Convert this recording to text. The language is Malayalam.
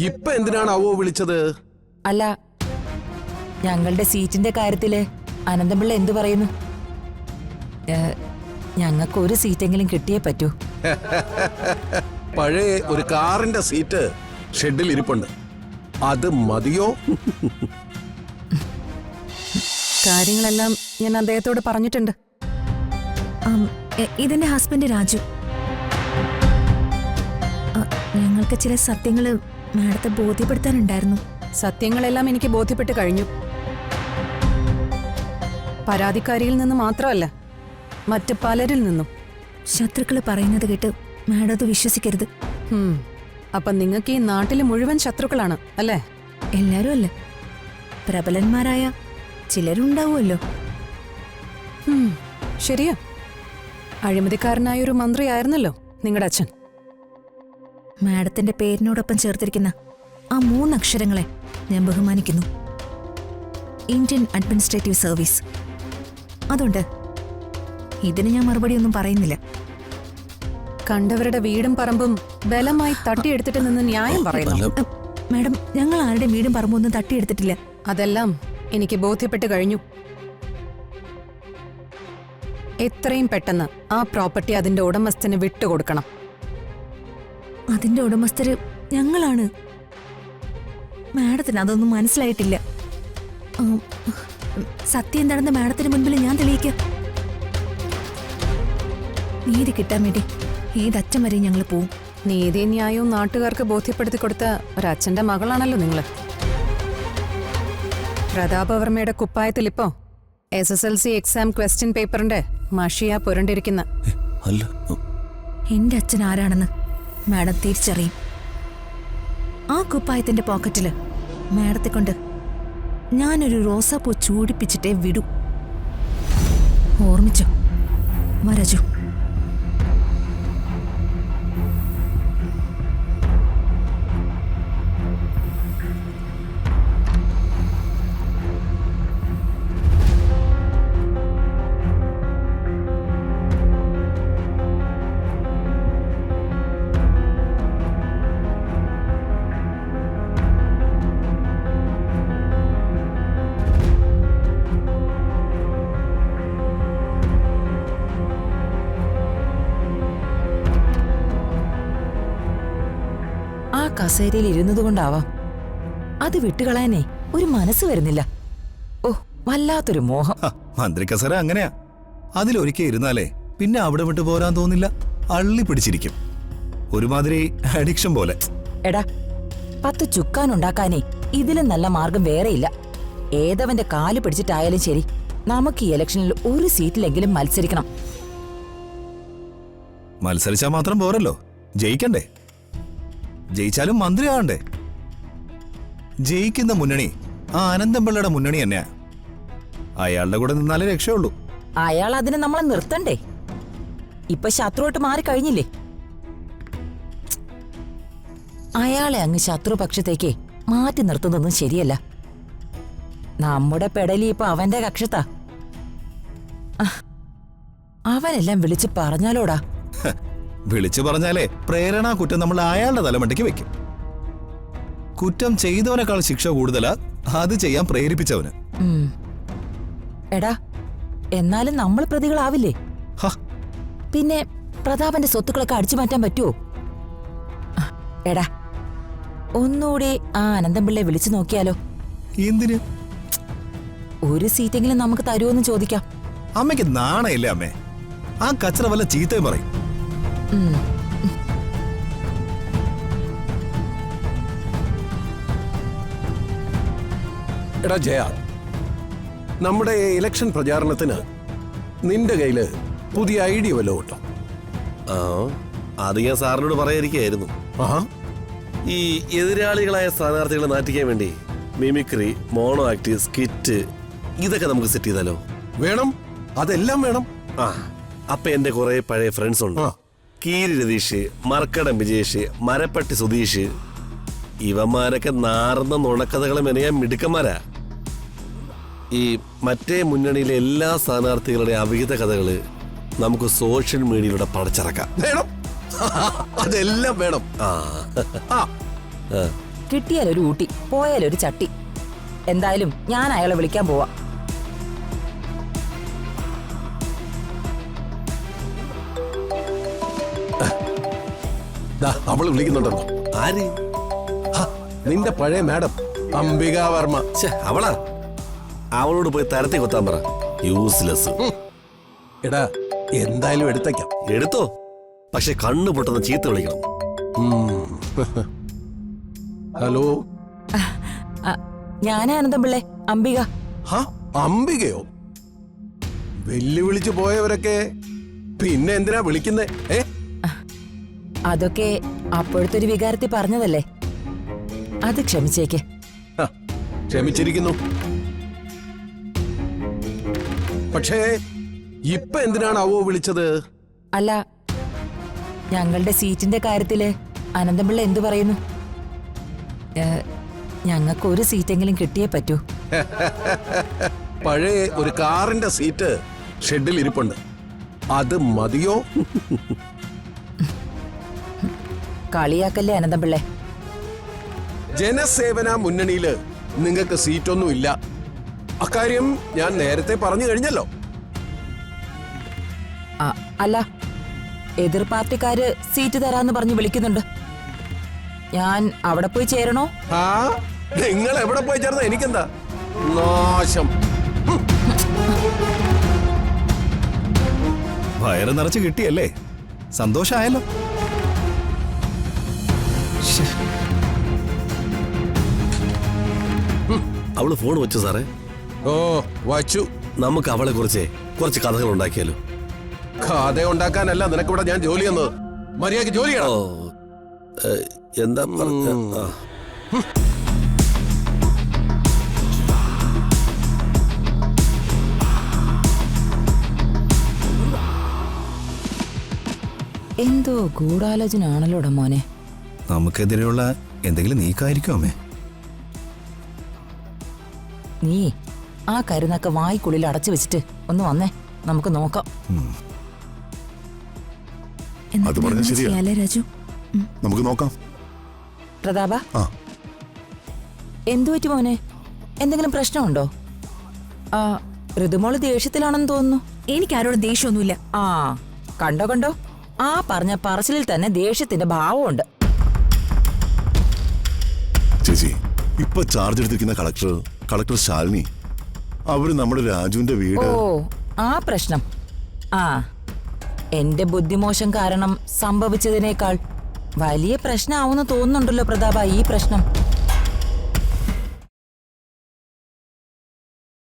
ഇപ്പൊ എന്തിനാണാവോ വിളിച്ചത്? അല്ല, ഞങ്ങളുടെ സീറ്റിന്റെ കാര്യത്തില് അനന്തപിള്ള എന്തു പറയുന്നു? ഞങ്ങൾക്ക് ഒരു സീറ്റെങ്കിലും കിട്ടിയേ പറ്റൂ. പഴയ ഒരു കാറിന്റെ സീറ്റ് ഷെഡിൽ ഇരിപ്പുണ്ട്. അത് മതിയോ? കാര്യങ്ങളെല്ലാം ഞാൻ അദ്ദേഹത്തോട് പറഞ്ഞിട്ടുണ്ട്. ഇതെന്റെ ഹസ്ബൻഡ് രാജു. ഞങ്ങൾക്ക് ചില സത്യങ്ങള് മാഡത്തെ ബോധ്യപ്പെടുത്താനുണ്ടായിരുന്നു. സത്യങ്ങളെല്ലാം എനിക്ക് ബോധ്യപ്പെട്ട് കഴിഞ്ഞു. പരാതിക്കാരിയിൽ നിന്ന് മാത്രമല്ല, മറ്റ് പലരിൽ നിന്നും. ശത്രുക്കള് പറയുന്നത് കേട്ട് മാഡം അത് വിശ്വസിക്കരുത്. അപ്പൊ നിങ്ങൾക്ക് ഈ നാട്ടിലെ മുഴുവൻ ശത്രുക്കളാണ് അല്ലേ? എല്ലാരും അല്ല, പ്രബലന്മാരായ ചിലരുണ്ടാവുമല്ലോ. ശരിയാ, അഴിമതിക്കാരനായൊരു മന്ത്രിയായിരുന്നല്ലോ നിങ്ങളുടെ അച്ഛൻ. മാഡത്തിന്റെ പേരിനോടൊപ്പം ചേർത്തിരിക്കുന്ന ആ 3 അക്ഷരങ്ങളെ ഞാൻ ബഹുമാനിക്കുന്നു. Indian administrative service. അതുകൊണ്ട് ഇതിന് ഞാൻ മറുപടി ഒന്നും പറയുന്നില്ല. കണ്ടവരുടെ വീടും പറമ്പും ബലമായി തട്ടിയെടുത്തിട്ട് നിന്ന് ന്യായം പറയുന്നു. മാഡം, ഞങ്ങൾ ആരുടെ വീടും പറമ്പൊന്നും തട്ടിയെടുത്തിട്ടില്ല. അതെല്ലാം എനിക്ക് ബോധ്യപ്പെട്ട് കഴിഞ്ഞു. എത്രയും പെട്ടെന്ന് ആ പ്രോപ്പർട്ടി അതിന്റെ ഉടമസ്ഥന് വിട്ടുകൊടുക്കണം. അതിന്റെ ഉടമസ്ഥര് ഞങ്ങളാണ്. മാഡത്തിന് അതൊന്നും മനസ്സിലായിട്ടില്ല. സത്യം എന്താണെന്ന് മാഡത്തിന് മുൻപിൽ ഞാൻ തെളിയിക്കാം. നീതി കിട്ടാൻ വേണ്ടി ഏതറ്റം വരെ ഞങ്ങൾ പോവും. നീതി ന്യായവും നാട്ടുകാർക്ക് ബോധ്യപ്പെടുത്തി കൊടുത്ത ഒരച്ഛന്റെ മകളാണല്ലോ നിങ്ങള്. പ്രതാപവർമ്മയുടെ കുപ്പായത്തിൽ ഇപ്പോ SSLC എക്സാം ക്വസ്റ്റ്യൻ പേപ്പറിന്റെ മഷിയാ പുരണ്ടിരിക്കുന്ന. എന്റെ അച്ഛൻ ആരാണെന്ന് മാഡം തിരിച്ചറിയും. ആ കുപ്പായത്തിന്റെ പോക്കറ്റില് മാഡത്തെ കൊണ്ട് ഞാനൊരു റോസാപ്പൂ ചൂടിപ്പിച്ചിട്ടേ വിടൂ. ഓർമ്മിച്ചോ വരജു? ആ കസേരയിൽ ഇരുന്നത് കൊണ്ടാവാം അത് വിട്ടുകളയാനേ ഒരു മനസ്സ് വരുന്നില്ല. ഓ, വല്ലാത്തൊരു മോഹം. മന്ത്രി കസേര അങ്ങനെയാ. അതിലൊരിക്കൽ ഇരുന്നാലേ പിന്നെ അവിടെ വിട്ടു പോരാൻ തോന്നില്ല. അള്ളി പിടിച്ചിരിക്കും, ഒരുമാതിരി അഡിക്ഷൻ പോലെ. എടാ, 10 ചുക്കാനുണ്ടാക്കാനേ ഇതിലും നല്ല മാർഗം വേറെയില്ല. ഏതവന്റെ കാല് പിടിച്ചിട്ടായാലും ശരി, നമുക്ക് ഈ ഇലക്ഷനിൽ ഒരു സീറ്റിലെങ്കിലും മത്സരിക്കണം. മത്സരിച്ചാൽ മാത്രം പോരല്ലോ, ജയിക്കണ്ടേ? ജയിച്ചാലും മന്ത്രി ആവണ്ടേ? ജയിക്കുന്ന മുന്നണി ആ അനന്തപിള്ളയുടെ മുന്നണി തന്നെയാ. അയാളുടെ കൂടെ നിന്നാലേ രക്ഷയുള്ളൂ. അയാൾ അതിന് നമ്മളെ നിർത്തണ്ടേ? ഇപ്പൊ ശത്രുവായിട്ട് മാറിക്കഴിഞ്ഞില്ലേ? അയാളെ അങ്ങ് ശത്രുപക്ഷത്തേക്ക് മാറ്റി നിർത്തുന്നതൊന്നും ശരിയല്ല. നമ്മുടെ പെടലി ഇപ്പൊ അവന്റെ കക്ഷത്താ. അവനെല്ലാം വിളിച്ച് പറഞ്ഞാലോടാ. വിളിച്ചു പറഞ്ഞാലേ പ്രേരണാ കുറ്റം നമ്മൾ അയാളുടെ തലമണ്ടയ്ക്ക് വെക്കും. കുറ്റം ചെയ്തവനേക്കാൾ ശിക്ഷ കൂടുതലാ അത് ചെയ്യാൻ പ്രേരിപ്പിച്ചവന്. എടാ, എന്നാലും നമ്മൾ പ്രതികളാവില്ലേ? പിന്നെ പ്രതാപന്റെ സ്വത്തുക്കളൊക്കെ അടിച്ചു മാറ്റാൻ പറ്റുമോ? എടാ, ഒന്നുകൂടെ ആ അനന്തപിള്ളയെ വിളിച്ചു നോക്കിയാലോ? എന്തിന്? ഒരു സീറ്റെങ്കിലും നമുക്ക് തരുമോന്ന് ചോദിക്കാം. അമ്മയ്ക്ക് നാണയില്ലേ അമ്മേ? ആ കച്ചറ വല്ല ചീത്തയും പറയും. എടാ ജയ, നമ്മുടെ ഇലക്ഷൻ പ്രചാരണത്തിന് നിന്റെ കയ്യില് പുതിയ ഐഡിയ വല്ലതും ഉണ്ടോ? അത് ഞാൻ സാറിനോട് പറയാതിരിക്കായിരുന്നു. ഈ എതിരാളികളായ സ്ഥാനാർത്ഥികളെ നാട്ടിക്കാൻ വേണ്ടി മിമിക്രി, മോണോ ആക്ട്, സ്കിറ്റ് ഇതൊക്കെ നമുക്ക് സെറ്റ് ചെയ്താലോ? വേണം, അതെല്ലാം വേണം. അപ്പൊ എന്റെ കുറെ പഴയ ഫ്രണ്ട്സ് ഉണ്ട്. കീരി രതീഷ്, മർക്കടം വിജേഷ്, മരപ്പട്ടി സുധീഷ്, ഇവന്മാരൊക്കെ നാർന്ന നുണക്കഥകളെ മെനയാൻ മിടുക്കന്മാരാ. ഈ മറ്റേ മുന്നണിയിലെ എല്ലാ സ്ഥാനാർത്ഥികളുടെ അവിഹിത കഥകള് നമുക്ക് സോഷ്യൽ മീഡിയയിലൂടെ പടച്ചിറക്കാം. വേണം, അതെല്ലാം വേണം. കിട്ടിയാലൊരു ഊട്ടി പോയാലൊരു ചട്ടി. എന്തായാലും ഞാൻ അയാളെ വിളിക്കാൻ പോവാ. ദാ, അവള് വിളിക്കുന്നുണ്ടല്ലോ. ആര്? ഹ, നിന്റെ പഴയ മാഡം അംബിക വർമ്മ. ഛെ, അവളാ? അവളോട് പോയി തരത്തി കൊത്താൻ പറ. യൂസ്ലെസ്. എടാ, എന്തായാലും എടുത്തേക്കാം. എടുത്തോ, പക്ഷെ കണ്ണു പൊട്ടുന്ന ചീത്ത വിളിക്കണം. ഹലോ, ഞാൻ ആനന്ദപിള്ളേ, അംബിക. ഹ, അംബികയോ? വെല്ലുവിളിച്ചു പോയവരൊക്കെ പിന്നെ എന്തിനാ വിളിക്കുന്നേ? അതൊക്കെ അപ്പോഴത്തെ ഒരു വികാരത്തിൽ പറഞ്ഞതല്ലേ, അത് ക്ഷമിച്ചേക്ക്. ഹ, ക്ഷമിച്ചിരിക്കുന്നു. പക്ഷേ ഇപ്പൊ എന്തിനാണ് അവോ വിളിച്ചത്? അല്ല, ഞങ്ങളുടെ സീറ്റിന്റെ കാര്യത്തില് അനന്തപിള്ള എന്തു പറയുന്നു? ഞങ്ങൾക്ക് ഒരു സീറ്റെങ്കിലും കിട്ടിയേ പറ്റൂ. പഴയ ഒരു കാറിന്റെ സീറ്റ് ഷെഡിൽ ഇരിപ്പുണ്ട്, അത് മതിയോ? കളിയാക്കല്ലേ അനന്തപിള്ളേ. ജനസേവന മുന്നണിയില് നിങ്ങൾക്ക് സീറ്റൊന്നും ഇല്ല, അക്കാര്യം ഞാൻ നേരത്തെ പറഞ്ഞു കഴിഞ്ഞല്ലോ. അല്ല, എതിർ പാർട്ടിക്കാര് സീറ്റ് തരാന്ന് പറഞ്ഞു വിളിക്കുന്നുണ്ട്. ഞാൻ അവിടെ പോയി ചേരണോ? ആ, നിങ്ങൾ എവിടെ പോയി ചേർന്ന എനിക്കെന്താ? നാശം. വയറ് നിറച്ച് കിട്ടിയല്ലേ, സന്തോഷായല്ലോ. അവള് ഫോൺ വെച്ചു സാറേ. ഓ, വച്ചു. നമുക്ക് അവളെ കുറിച്ച് കുറച്ച് കഥകൾ ഉണ്ടാക്കിയാലോ? കഥ ഉണ്ടാക്കാനല്ല നിനക്കിവിടെ ഞാൻ ജോലി ചെയ്യുന്നത്. മര്യാദയ്ക്ക് ജോലി ഓ, ചെയ്യണം. എന്താ പറഞ്ഞ? എന്തോ ഗൂഢാലോചന ആണല്ലോടാ മോനെ. നമുക്കെതിരെയുള്ള എന്തെങ്കിലും നീക്കായിരിക്കും അമ്മേ. നീ ആ കരുന്നൊക്കെ വായ്ക്കുള്ളിൽ അടച്ചു വെച്ചിട്ട് ഒന്ന് വന്നേ, നമുക്ക് നോക്കാം. എന്നാ അത് പറഞ്ഞാ പിന്നെ ശരിയാ. ചെയ്യാലേ രാജു? നമുക്ക് നോക്കാം. പ്രതാപ, ആ, എന്തു പറ്റി മോനെ? എന്തെങ്കിലും പ്രശ്നമുണ്ടോ? ആ, ഋതുമോള് ദേഷ്യത്തിലാണെന്ന് തോന്നുന്നു. എനിക്ക് ആരോടും ദേഷ്യമൊന്നുമില്ല. ആ, കണ്ടോ കണ്ടോ, ആ പറഞ്ഞ പറച്ചിലിൽ തന്നെ ദേഷ്യത്തിന്റെ ഭാവമുണ്ട്. ചേച്ചി, ഇപ്പൊ ചാർജ് എടുത്തിരിക്കുന്ന കളക്ടർ ശാലിനി, അവര് നമ്മുടെ രാജുവിന്റെ ഓ, വീട്. ആ പ്രശ്നം. ആ, എന്റെ ബുദ്ധിമോശം കാരണം സംഭവിച്ചതിനേക്കാൾ വലിയ പ്രശ്നമാവുമെന്ന് തോന്നുന്നുണ്ടല്ലോ പ്രതാപ ഈ പ്രശ്നം.